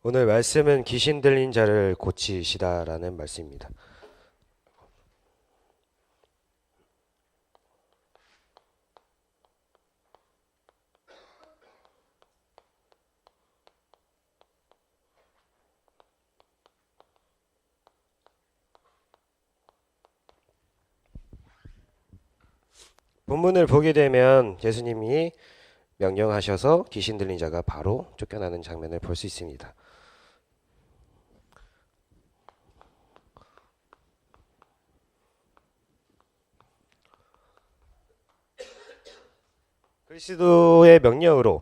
오늘 말씀은 귀신 들린 자를 고치시다라는 말씀입니다. 본문을 보게 되면 예수님이 명령하셔서 귀신 들린 자가 바로 쫓겨나는 장면을 볼 수 있습니다. 그리스도의 명령으로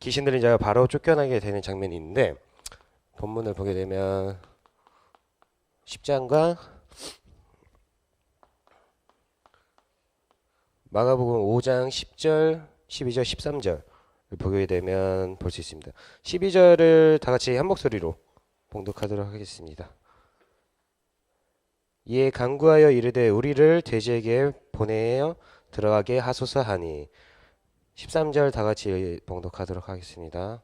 귀신 들린 자가 바로 쫓겨나게 되는 장면이 있는데, 본문을 보게 되면 10장과 마가복음 5장 10절, 12절, 13절을 보게 되면 볼 수 있습니다. 12절을 다 같이 한 목소리로 봉독하도록 하겠습니다. 이에 간구하여 이르되 우리를 돼지에게 보내어 들어가게 하소서 하니. 13절 다 같이 봉독하도록 하겠습니다.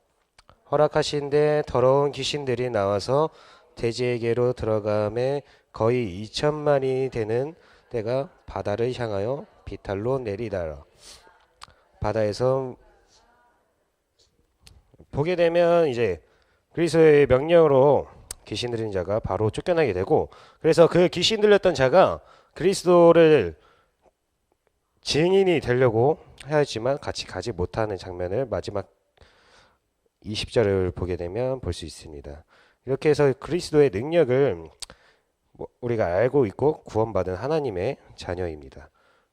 허락하신데 더러운 귀신들이 나와서 돼지에게로 들어가매 거의 2천만이 되는 때가 바다를 향하여 비탈로 내리다라. 바다에서 보게 되면 이제 그리스도의 명령으로 귀신 들린 자가 바로 쫓겨나게 되고, 그래서 그 귀신 들렸던 자가 그리스도를 증인이 되려고 하였지만 같이 가지 못하는 장면을 마지막 20절을 보게 되면 볼 수 있습니다. 이렇게 해서 그리스도의 능력을 우리가 알고 있고 구원받은 하나님의 자녀입니다.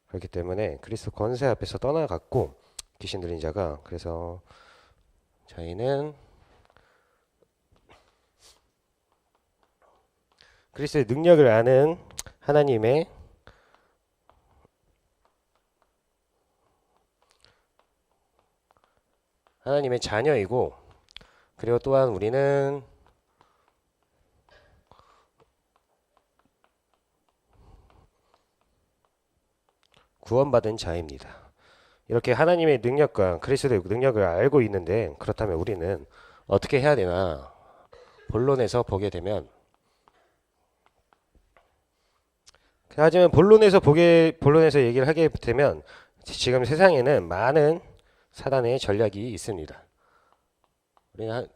그렇기 때문에 그리스도 권세 앞에서 떠나갔고 귀신 들린 자가, 그래서 저희는 그리스도의 능력을 아는 하나님의 자녀이고, 그리고 또한 우리는 구원받은 자입니다. 이렇게 하나님의 능력과 그리스도의 능력을 알고 있는데, 그렇다면 우리는 어떻게 해야 되나? 본론에서 보게 되면, 하지만 본론에서 얘기를 하게 되면 지금 세상에는 많은 사단의 전략이 있습니다. 우리는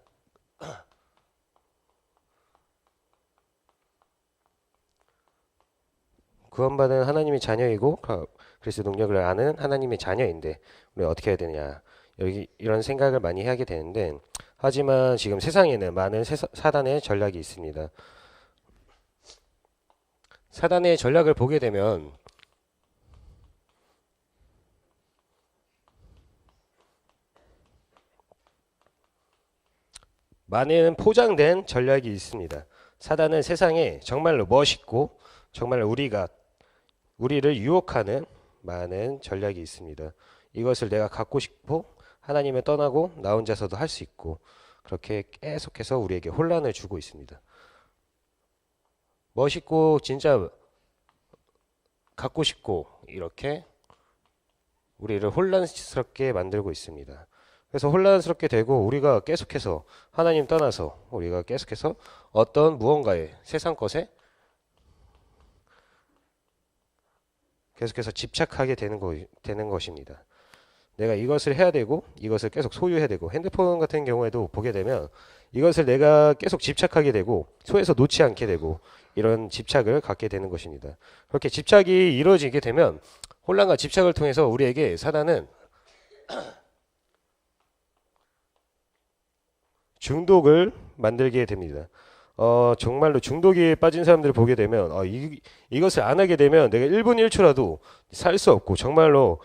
구원받은 하나님의 자녀이고 그리스도 능력을 아는 하나님의 자녀인데 우리 어떻게 해야 되냐, 여기 이런 생각을 많이 하게 되는데, 하지만 지금 세상에는 많은 사단의 전략이 있습니다. 사단의 전략을 보게 되면 많은 포장된 전략이 있습니다. 사단은 세상에 정말로 멋있고 정말 우리를 유혹하는 많은 전략이 있습니다. 이것을 내가 갖고 싶고 하나님을 떠나고 나 혼자서도 할 수 있고, 그렇게 계속해서 우리에게 혼란을 주고 있습니다. 멋있고 진짜 갖고 싶고 이렇게 우리를 혼란스럽게 만들고 있습니다. 그래서 혼란스럽게 되고 우리가 계속해서 하나님 떠나서 우리가 계속해서 어떤 무언가에 세상 것에 계속해서 집착하게 되는 것입니다. 내가 이것을 해야 되고 이것을 계속 소유해야 되고, 핸드폰 같은 경우에도 보게 되면 이것을 내가 계속 집착하게 되고 손에서 놓지 않게 되고 이런 집착을 갖게 되는 것입니다. 그렇게 집착이 이루어지게 되면 혼란과 집착을 통해서 우리에게 사단은 중독을 만들게 됩니다. 정말로 중독에 빠진 사람들을 보게 되면 이것을 안 하게 되면 내가 1분 1초라도 살 수 없고, 정말로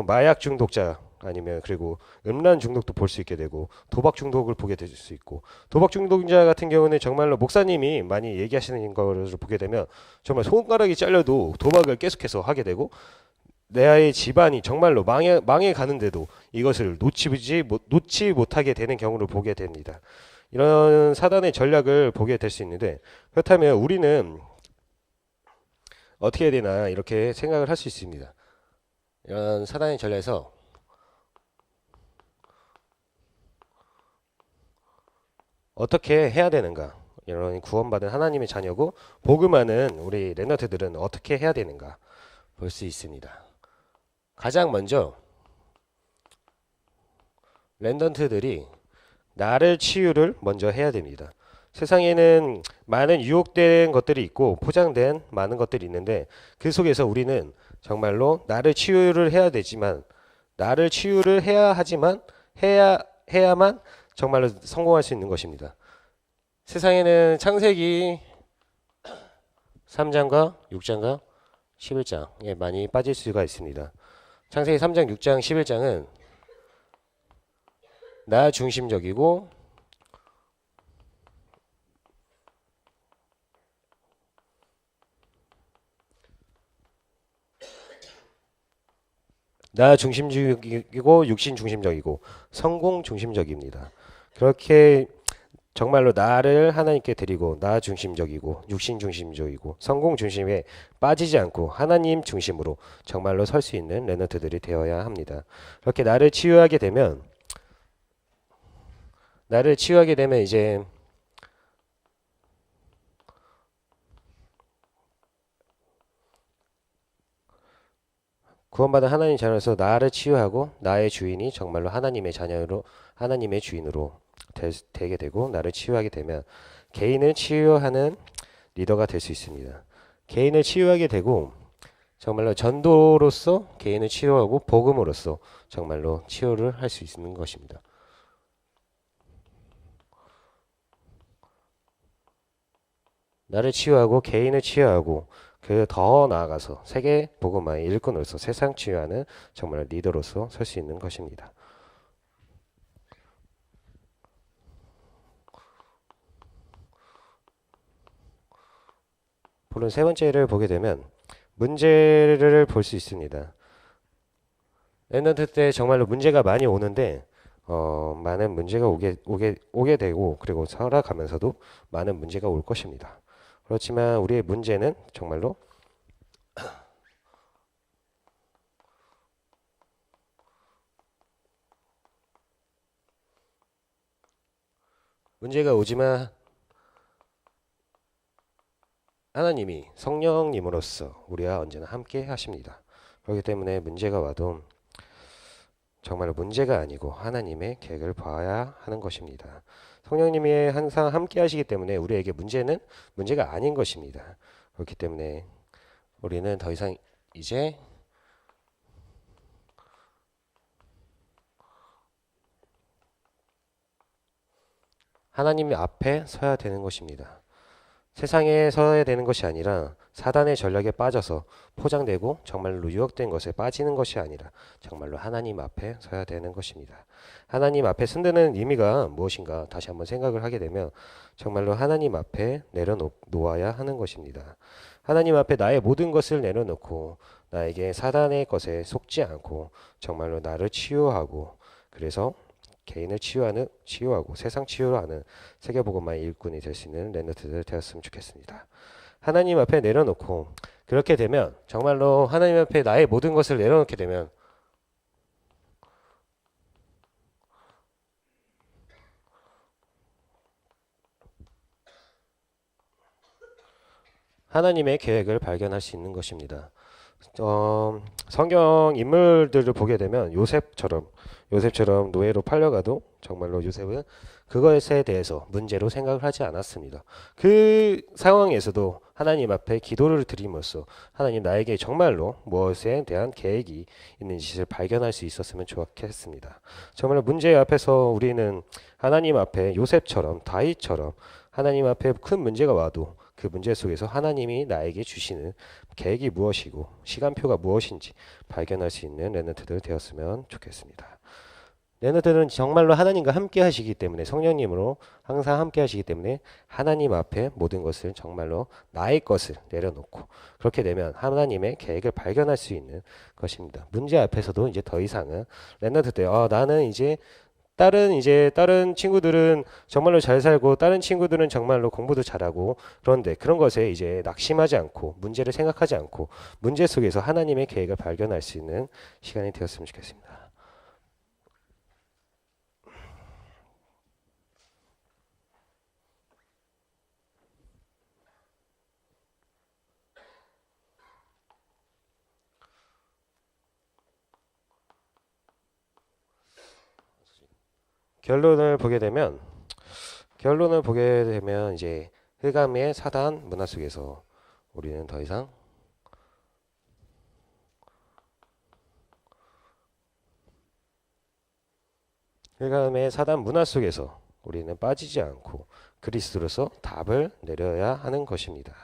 마약 중독자 아니면 그리고 음란 중독도 볼 수 있게 되고 도박 중독을 보게 될 수 있고, 도박 중독자 같은 경우는 정말로 목사님이 많이 얘기하시는 것을 보게 되면 정말 손가락이 잘려도 도박을 계속해서 하게 되고, 내 아이의 집안이 정말로 망해 가는데도 이것을 놓지 못하게 되는 경우를 보게 됩니다. 이런 사단의 전략을 보게 될 수 있는데, 그렇다면 우리는 어떻게 해야 되나 이렇게 생각을 할 수 있습니다. 이런 사단의 전략에서 어떻게 해야 되는가? 이런 구원받은 하나님의 자녀고 복음하는 우리 렘넌트들은 어떻게 해야 되는가 볼 수 있습니다. 가장 먼저 렘넌트들이 나를 치유를 먼저 해야 됩니다. 세상에는 많은 유혹된 것들이 있고 포장된 많은 것들이 있는데 그 속에서 우리는 정말로 나를 치유를 해야 되지만 나를 치유를 해야 하지만 해야만 정말로 성공할 수 있는 것입니다. 세상에는 창세기 3장과 6장과 11장에 많이 빠질 수가 있습니다. 창세기 3장, 6장, 11장은 나 중심적이고 나 중심적이고 육신 중심적이고 성공 중심적입니다. 그렇게 정말로 나를 하나님께 드리고 나 중심적이고 육신 중심적이고 성공 중심에 빠지지 않고 하나님 중심으로 정말로 설 수 있는 렘넌트들이 되어야 합니다. 그렇게 나를 치유하게 되면 이제 구원받은 하나님 자녀로서 나를 치유하고 나의 주인이 정말로 하나님의 자녀로 하나님의 주인으로 되게 되고 나를 치유하게 되면 개인을 치유하는 리더가 될 수 있습니다. 개인을 치유하게 되고 정말로 전도로서 개인을 치유하고 복음으로써 정말로 치유를 할 수 있는 것입니다. 나를 치유하고 개인을 치유하고 그 더 나아가서 세계 복음화의 일꾼으로서 세상 치유하는 정말 리더로서 설 수 있는 것입니다. 물론 세 번째를 보게 되면 문제를 볼 수 있습니다. 렘넌트 때 정말로 문제가 많이 오는데 많은 문제가 오게 되고 그리고 살아가면서도 많은 문제가 올 것입니다. 그렇지만 우리의 문제는 정말로 문제가 오지만 하나님이 성령님으로서 우리와 언제나 함께 하십니다. 그렇기 때문에 문제가 와도 정말 문제가 아니고 하나님의 계획을 봐야 하는 것입니다. 성령님이 항상 함께 하시기 때문에 우리에게 문제는 문제가 아닌 것입니다. 그렇기 때문에 우리는 더 이상 이제 하나님 앞에 서야 되는 것입니다. 세상에 서야 되는 것이 아니라 사단의 전략에 빠져서 포장되고 정말로 유혹된 것에 빠지는 것이 아니라 정말로 하나님 앞에 서야 되는 것입니다. 하나님 앞에 선다는 의미가 무엇인가 다시 한번 생각을 하게 되면 정말로 하나님 앞에 내려놓아야 하는 것입니다. 하나님 앞에 나의 모든 것을 내려놓고 나에게 사단의 것에 속지 않고 정말로 나를 치유하고 그래서 개인을 치유하고 세상 치유를 하는 세계복음화의 일꾼이 될 수 있는 렘넌트들 되었으면 좋겠습니다. 하나님 앞에 내려놓고 그렇게 되면 정말로 하나님 앞에 나의 모든 것을 내려놓게 되면 하나님의 계획을 발견할 수 있는 것입니다. 성경 인물들을 보게 되면 요셉처럼 노예로 팔려가도 정말로 요셉은 그것에 대해서 문제로 생각을 하지 않았습니다. 그 상황에서도 하나님 앞에 기도를 드림으로써 하나님 나에게 정말로 무엇에 대한 계획이 있는지를 발견할 수 있었으면 좋겠습니다. 정말 문제 앞에서 우리는 하나님 앞에 요셉처럼 다윗처럼 하나님 앞에 큰 문제가 와도 그 문제 속에서 하나님이 나에게 주시는 계획이 무엇이고 시간표가 무엇인지 발견할 수 있는 렘넌트들 되었으면 좋겠습니다. 렘넌트들은 정말로 하나님과 함께 하시기 때문에 성령님으로 항상 함께 하시기 때문에 하나님 앞에 모든 것을 정말로 나의 것을 내려놓고 그렇게 되면 하나님의 계획을 발견할 수 있는 것입니다. 문제 앞에서도 이제 더 이상은 렘넌트들 나는 이제 다른 친구들은 정말로 잘 살고 다른 친구들은 정말로 공부도 잘하고 그런데 그런 것에 이제 낙심하지 않고 문제를 생각하지 않고 문제 속에서 하나님의 계획을 발견할 수 있는 시간이 되었으면 좋겠습니다. 결론을 보게 되면 이제 흑암의 사단 문화 속에서 우리는 더 이상 흑암의 사단 문화 속에서 우리는 빠지지 않고 그리스도로서 답을 내려야 하는 것입니다.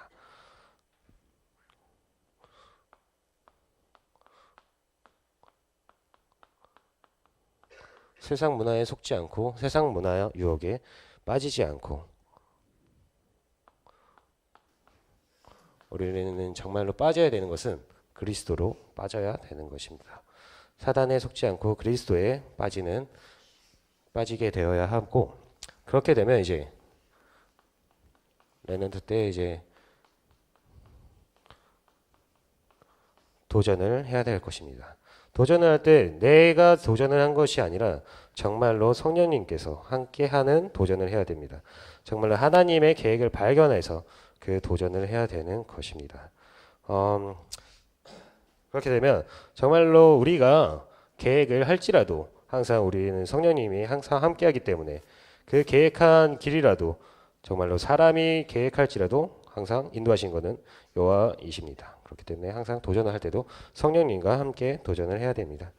세상 문화에 속지 않고 세상 문화 유혹에 빠지지 않고 우리는 정말로 빠져야 되는 것은 그리스도로 빠져야 되는 것입니다. 사단에 속지 않고 그리스도에 빠지게 되어야 하고, 그렇게 되면 이제 렘넌트 때 이제 도전을 해야 될 것입니다. 도전을 할 때 내가 도전을 한 것이 아니라 정말로 성령님께서 함께하는 도전을 해야 됩니다. 정말로 하나님의 계획을 발견해서 그 도전을 해야 되는 것입니다. 그렇게 되면 정말로 우리가 계획을 할지라도 항상 우리는 성령님이 항상 함께하기 때문에 그 계획한 길이라도 정말로 사람이 계획할지라도 항상 인도하신 것은 여호와이십니다. 그렇기 때문에 항상 도전을 할 때도 성령님과 함께 도전을 해야 됩니다.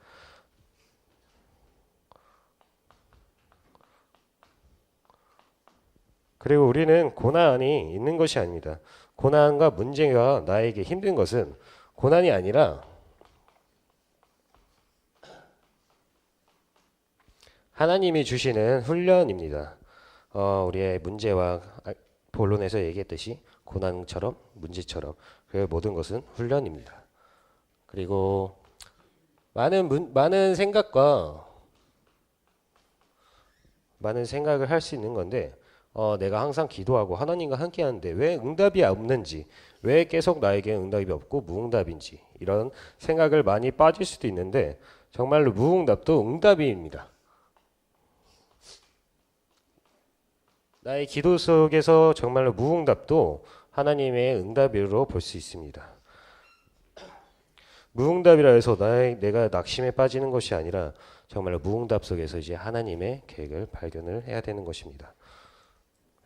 그리고 우리는 고난이 있는 것이 아닙니다. 고난과 문제가 나에게 힘든 것은 고난이 아니라 하나님이 주시는 훈련입니다. 우리의 문제와 본론에서 얘기했듯이 고난처럼 문제처럼 그 모든 것은 훈련입니다. 그리고 많은 생각을 할 수 있는 건데 내가 항상 기도하고 하나님과 함께 하는데 왜 응답이 없는지, 왜 계속 나에게 응답이 없고 무응답인지 이런 생각을 많이 빠질 수도 있는데 정말로 무응답도 응답입니다. 나의 기도 속에서 정말로 무응답도 하나님의 응답으로 볼 수 있습니다. 무응답이라 해서 내가 낙심에 빠지는 것이 아니라 정말로 무응답 속에서 이제 하나님의 계획을 발견을 해야 되는 것입니다.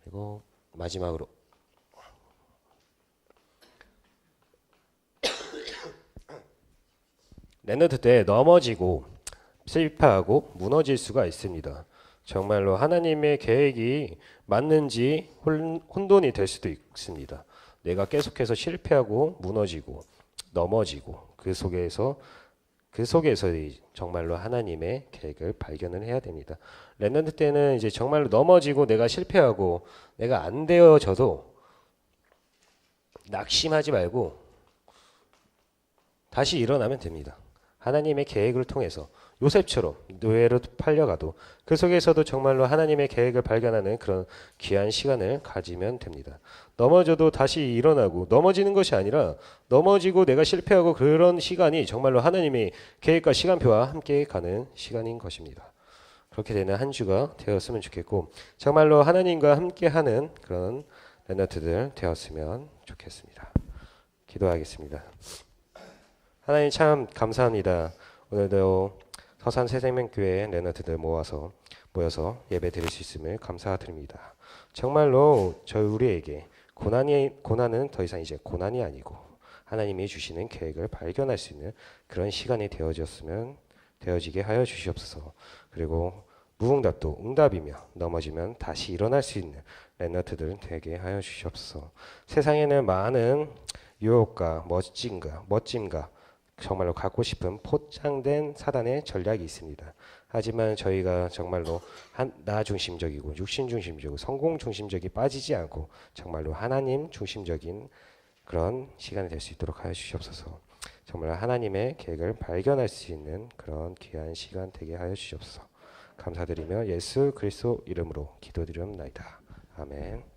그리고 마지막으로 렘넌트 때 넘어지고 실패하고 무너질 수가 있습니다. 정말로 하나님의 계획이 맞는지 혼돈이 될 수도 있습니다. 내가 계속해서 실패하고 무너지고 넘어지고 그 속에서 정말로 하나님의 계획을 발견을 해야 됩니다. 렘넌트 때는 이제 정말로 넘어지고 내가 실패하고 내가 안 되어져도 낙심하지 말고 다시 일어나면 됩니다. 하나님의 계획을 통해서 요셉처럼 노예로 팔려가도 그 속에서도 정말로 하나님의 계획을 발견하는 그런 귀한 시간을 가지면 됩니다. 넘어져도 다시 일어나고 넘어지는 것이 아니라 넘어지고 내가 실패하고 그런 시간이 정말로 하나님의 계획과 시간표와 함께 가는 시간인 것입니다. 그렇게 되는 한 주가 되었으면 좋겠고 정말로 하나님과 함께하는 그런 렘넌트들 되었으면 좋겠습니다. 기도하겠습니다. 하나님 참 감사합니다. 오늘도 서산 새생명교회 렘넌트들 모여서 예배 드릴 수 있음을 감사드립니다. 정말로 우리에게 고난은 더 이상 이제 고난이 아니고 하나님이 주시는 계획을 발견할 수 있는 그런 시간이 되어지게 하여 주시옵소서. 그리고 무응답도 응답이며 넘어지면 다시 일어날 수 있는 렘넌트들 되게 하여 주시옵소서. 세상에는 많은 유혹과 멋짐과 정말로 갖고 싶은 포장된 사단의 전략이 있습니다. 하지만 저희가 정말로 나 중심적이고 육신 중심적이고 성공 중심적이 빠지지 않고 정말로 하나님 중심적인 그런 시간이 될 수 있도록 하여 주시옵소서. 정말 하나님의 계획을 발견할 수 있는 그런 귀한 시간 되게 하여 주시옵소서. 감사드리며 예수 그리스도 이름으로 기도드리옵나이다. 아멘.